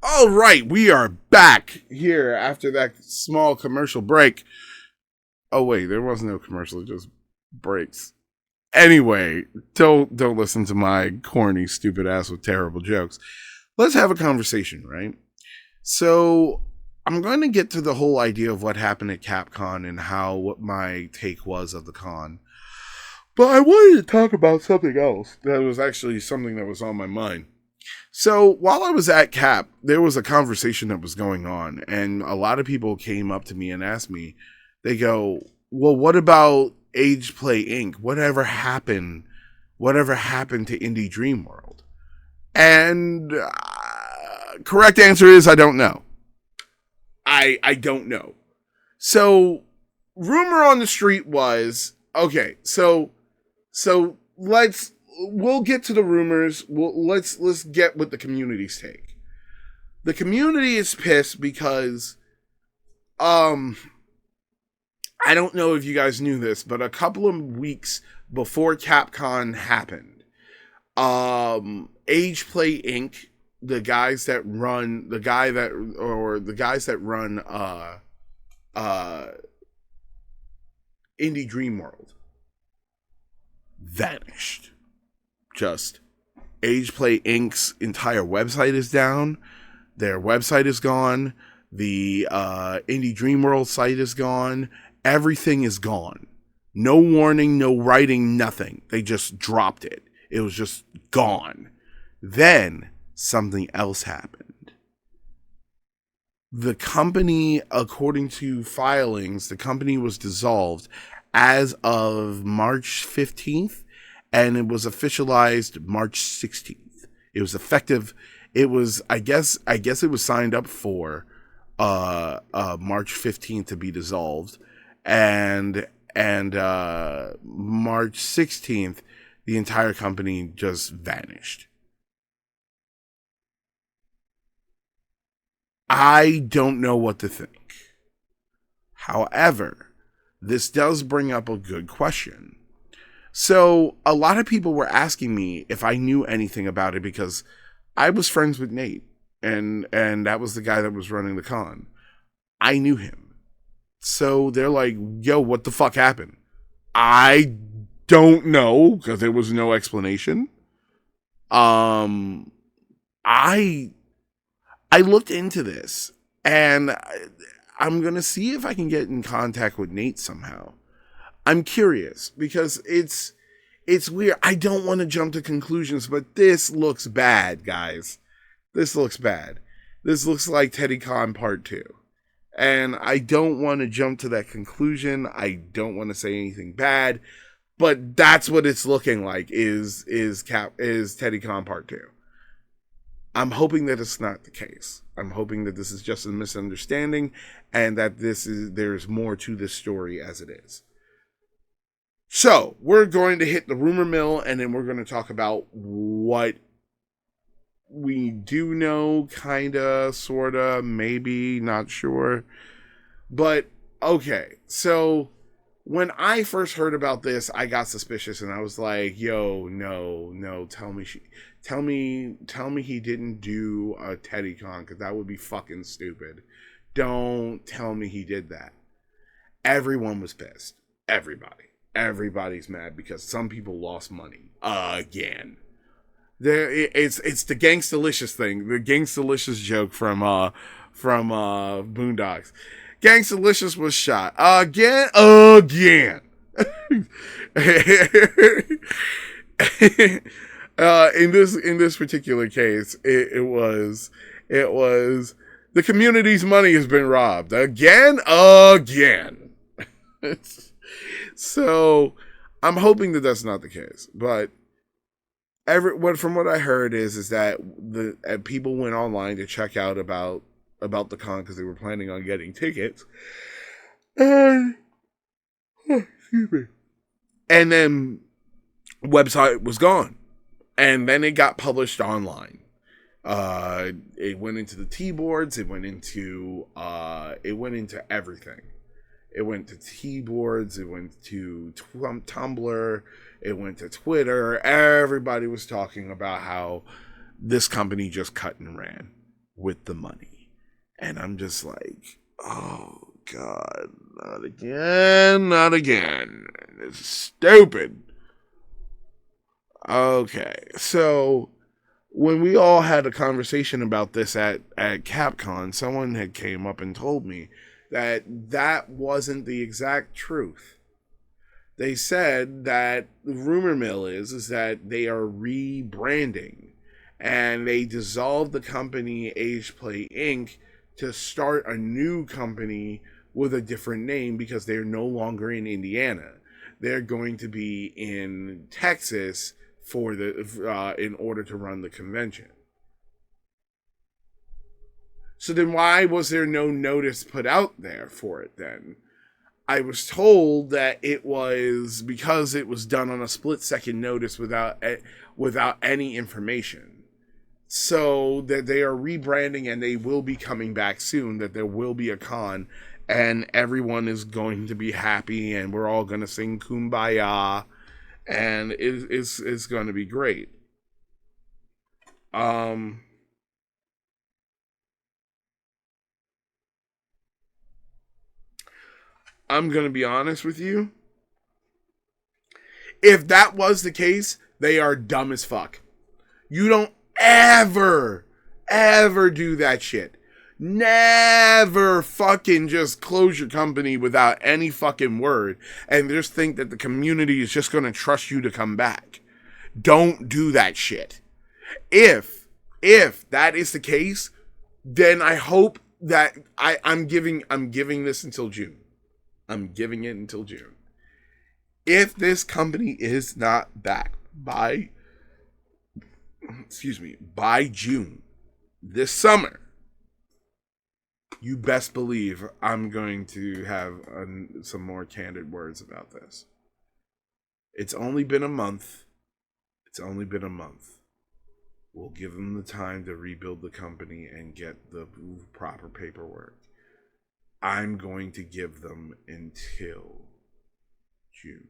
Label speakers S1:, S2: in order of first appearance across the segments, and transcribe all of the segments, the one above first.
S1: All right, we are back here after that small commercial break. Oh wait, there was no commercial, just breaks. Anyway, don't listen to my corny, stupid ass with terrible jokes. Let's have a conversation, right? So I'm going to get to the whole idea of what happened at Capcom and what my take was of the con. But I wanted to talk about something else that was actually something that was on my mind. So while I was at Cap, there was a conversation that was going on, and a lot of people came up to me and asked me, they go, well, what about Ageplay Inc? Whatever happened to Indie Dream World? And correct answer is I don't know. I don't know. So rumor on the street was, okay, so we'll get to the rumors. Let's get what the community's take. The community is pissed because I don't know if you guys knew this, but a couple of weeks before Capcom happened, Ageplay Inc, the guys that run Indie Dream World vanished. Just Ageplay Inc.'s entire website is down. Their website is gone. The Indie Dream World site is gone. Everything is gone. No warning, no writing, nothing. They just dropped it. It was just gone. Then something else happened. The company, according to filings, the company was dissolved as of March 15th. And it was officialized March 16th. It was effective. It was, I guess it was signed up for March 15th to be dissolved. And March 16th, the entire company just vanished. I don't know what to think. However, this does bring up a good question. So a lot of people were asking me if I knew anything about it because I was friends with Nate and that was the guy that was running the con. I knew him. So they're like, yo, what the fuck happened? I don't know because there was no explanation. I looked into this and I'm going to see if I can get in contact with Nate somehow. I'm curious because it's weird. I don't want to jump to conclusions, but this looks bad, guys. This looks bad. This looks like TeddyCon Part 2. And I don't want to jump to that conclusion. I don't want to say anything bad, but that's what it's looking like is TeddyCon Part 2. I'm hoping that it's not the case. I'm hoping that this is just a misunderstanding and that there's more to this story as it is. So, we're going to hit the rumor mill, and then we're going to talk about what we do know, kinda, sorta, maybe, not sure. But, okay, so when I first heard about this, I got suspicious, and I was like, yo, no, tell me he didn't do a TeddyCon, because that would be fucking stupid. Don't tell me he did that. Everyone was pissed. Everybody's mad because some people lost money again. It's the Gangstalicious thing, the Gangstalicious joke from Boondocks. Gangstalicious was shot again. In this particular case, it was the community's money has been robbed again. So I'm hoping that that's not the case, but from what I heard is that the people went online to check out about the con because they were planning on getting tickets, and excuse me, and then website was gone, and then it got published online. It went into the T-boards. It went into everything. It went to T-boards, it went to Tumblr, it went to Twitter. Everybody was talking about how this company just cut and ran. with the money. And I'm just like, oh God, not again, not again. It's stupid. Okay, so when we all had a conversation about this at Capcom, someone had came up and told me that that wasn't the exact truth. They said that the rumor mill is that they are rebranding, and they dissolved the company Ageplay Inc. to start a new company with a different name because they're no longer in Indiana. They're going to be in Texas for the in order to run the convention. So then why was there no notice put out there for it then? I was told that it was because it was done on a split-second notice without any information. So that they are rebranding and they will be coming back soon, that there will be a con and everyone is going to be happy and we're all going to sing Kumbaya and it's going to be great. I'm going to be honest with you. If that was the case, they are dumb as fuck. You don't ever do that shit. Never fucking just close your company without any fucking word and just think that the community is just going to trust you to come back. Don't do that shit. If that is the case, then I hope that I'm giving this until June. I'm giving it until June. If this company is not back by June, this summer, you best believe I'm going to have some more candid words about this. It's only been a month. We'll give them the time to rebuild the company and get the proper paperwork. I'm going to give them until June.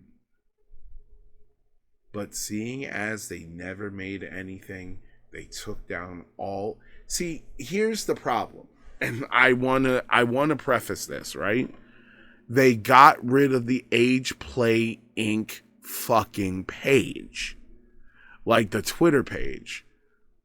S1: But seeing as they never made anything, they took down all... See, here's the problem. And I wanna preface this, right? They got rid of the Ageplay Inc. fucking page. Like the Twitter page.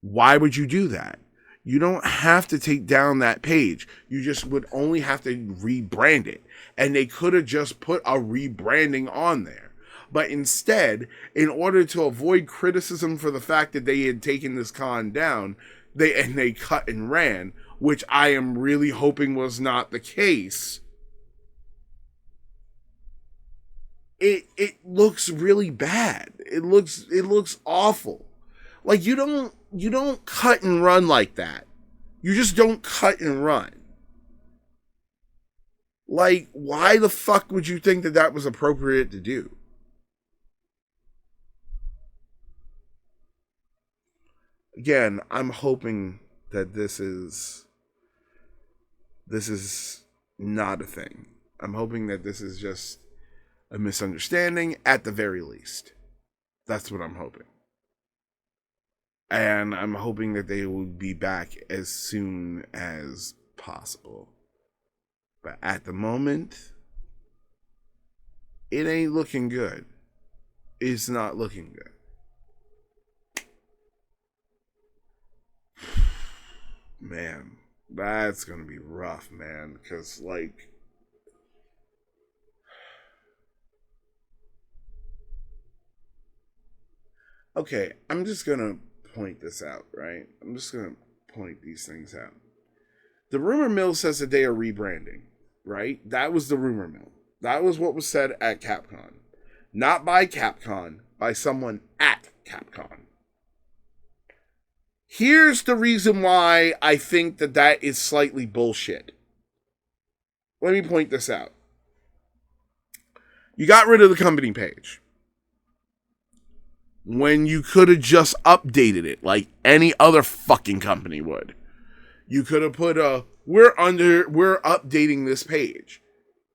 S1: Why would you do that? You don't have to take down that page. You just would only have to rebrand it. And they could have just put a rebranding on there. But instead, in order to avoid criticism for the fact that they had taken this con down, they cut and ran, which I am really hoping was not the case. It looks really bad. It looks awful. Like you don't cut and run like that. You just don't cut and run. Like, why the fuck would you think that was appropriate to do? Again, I'm hoping that this is not a thing. I'm hoping that this is just a misunderstanding at the very least. That's what I'm hoping. And I'm hoping that they will be back as soon as possible. But at the moment, it ain't looking good. It's not looking good. Man, that's gonna be rough, man. Because, like... Okay, I'm just gonna point this out, right? I'm just gonna point these things out. The rumor mill says that they are rebranding, right? That was the rumor mill. That was what was said at Capcom. Not by Capcom, by someone at Capcom. Here's the reason why I think that is slightly bullshit. Let me point this out. You got rid of the company page when you could have just updated it like any other fucking company would. You could have put we're updating this page.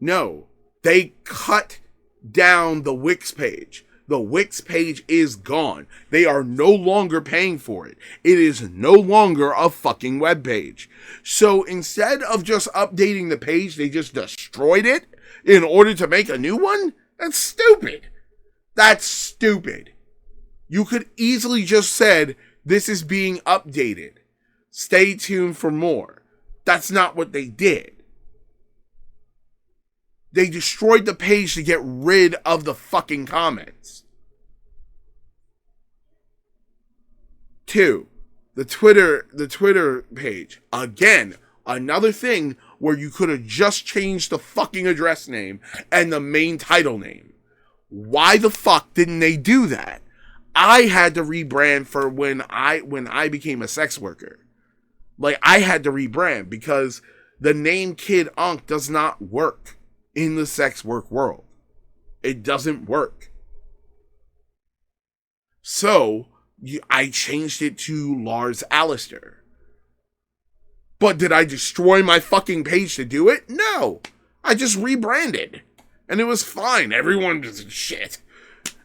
S1: No, they cut down the Wix page. The Wix page is gone. They are no longer paying for it. It is no longer a fucking web page. So instead of just updating the page, they just destroyed it in order to make a new one? That's stupid. That's stupid. You could easily just said, this is being updated. Stay tuned for more. That's not what they did. They destroyed the page to get rid of the fucking comments. 2, the Twitter page. Again, another thing where you could have just changed the fucking address name and the main title name. Why the fuck didn't they do that? I had to rebrand for when I became a sex worker. Like, I had to rebrand because the name Kid Ankh does not work in the sex work world. It doesn't work. So, I changed it to Lars Alistair. But did I destroy my fucking page to do it? No. I just rebranded. And it was fine. Everyone just shit.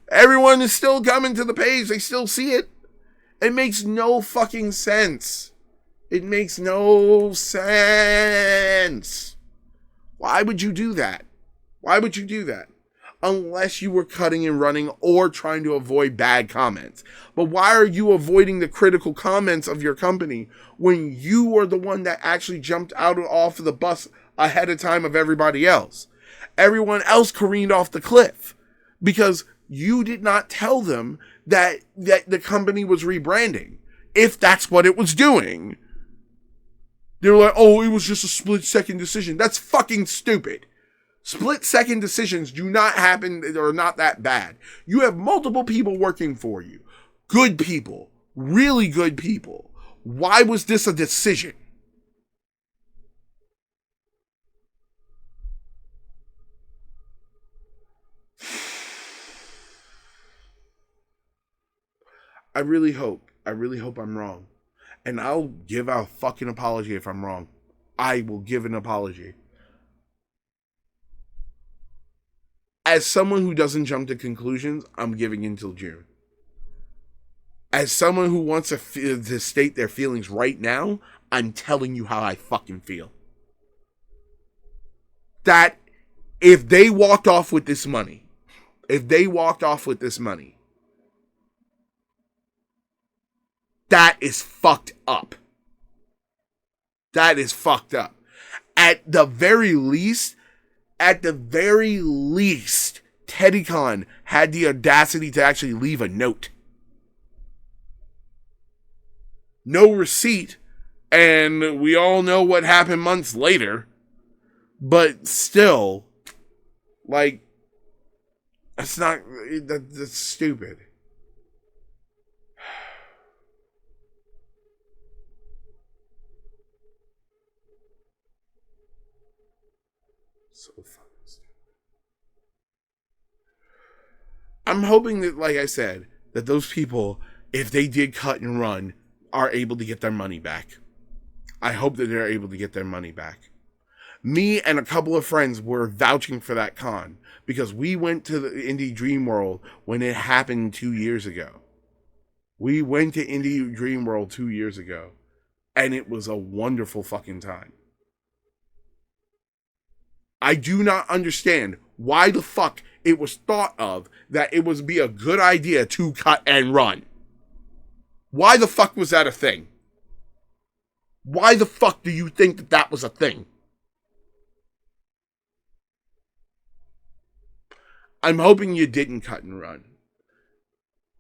S1: Everyone is still coming to the page. They still see it. It makes no fucking sense. It makes no sense. Why would you do that? Why would you do that? Unless you were cutting and running or trying to avoid bad comments. But why are you avoiding the critical comments of your company when you are the one that actually jumped off of the bus ahead of time of everybody else? Everyone else careened off the cliff because you did not tell them that the company was rebranding. If that's what it was doing. They were like, oh, it was just a split-second decision. That's fucking stupid. Split-second decisions do not happen or are not that bad. You have multiple people working for you. Good people. Really good people. Why was this a decision? I really hope I'm wrong. And I'll give a fucking apology if I'm wrong. I will give an apology. As someone who doesn't jump to conclusions, I'm giving until June. As someone who wants to state their feelings right now, I'm telling you how I fucking feel. That if they walked off with this money, that is fucked up. That is fucked up. At the very least, TeddyCon had the audacity to actually leave a note. No receipt, and we all know what happened months later. But still, like, that's stupid. So fucking stupid. I'm hoping that, like I said, that those people, if they did cut and run, are able to get their money back. I hope that they're able to get their money back. Me and a couple of friends were vouching for that con because we went to the Indie Dream World when it happened 2 years ago. We went to Indie Dream World 2 years ago, and it was a wonderful fucking time. I do not understand why the fuck it was thought of that it would be a good idea to cut and run. Why the fuck was that a thing? Why the fuck do you think that that was a thing? I'm hoping you didn't cut and run.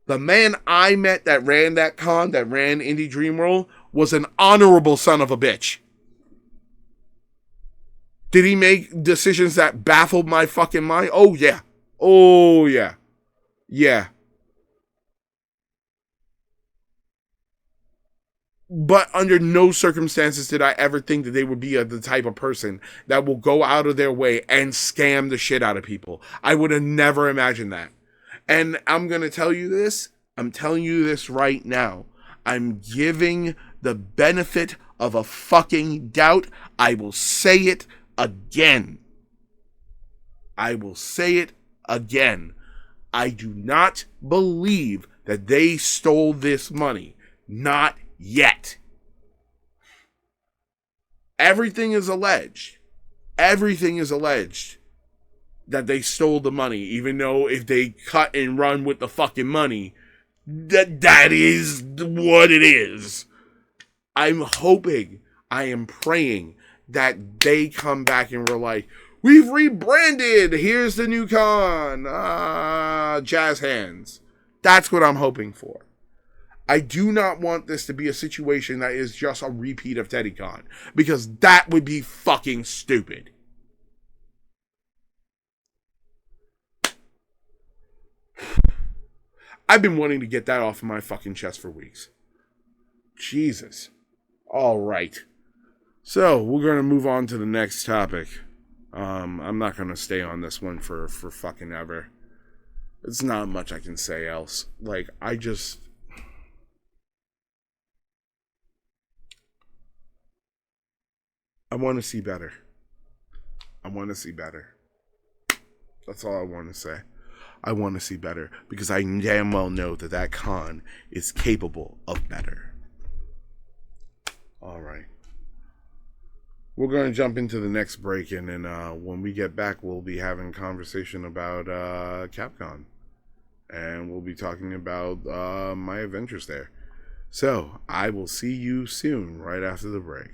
S1: The man I met that ran that con, that ran Indie Dream World, was an honorable son of a bitch. Did he make decisions that baffled my fucking mind? Oh, yeah. Oh, yeah. Yeah. But under no circumstances did I ever think that they would be the type of person that will go out of their way and scam the shit out of people. I would have never imagined that. And I'm going to tell you this. I'm telling you this right now. I'm giving the benefit of a fucking doubt. I will say it again. I will say it again. I do not believe that they stole this money. Not yet. Everything is alleged. Everything is alleged that they stole the money, even though if they cut and run with the fucking money, that is what it is. I'm hoping, I am praying that they come back and we're like, we've rebranded, here's the new con, jazz hands. That's what I'm hoping for. I do not want this to be a situation that is just a repeat of TeddyCon, because that would be fucking stupid. I've been wanting to get that off of my fucking chest for weeks. Jesus. All right. So, we're going to move on to the next topic. I'm not going to stay on this one for fucking ever. It's not much I can say else. Like, I want to see better. I want to see better. That's all I want to say. I want to see better, because I damn well know that con is capable of better. All right. We're going to jump into the next break, and then when we get back, we'll be having a conversation about Capcom. And we'll be talking about my adventures there. So, I will see you soon, right after the break.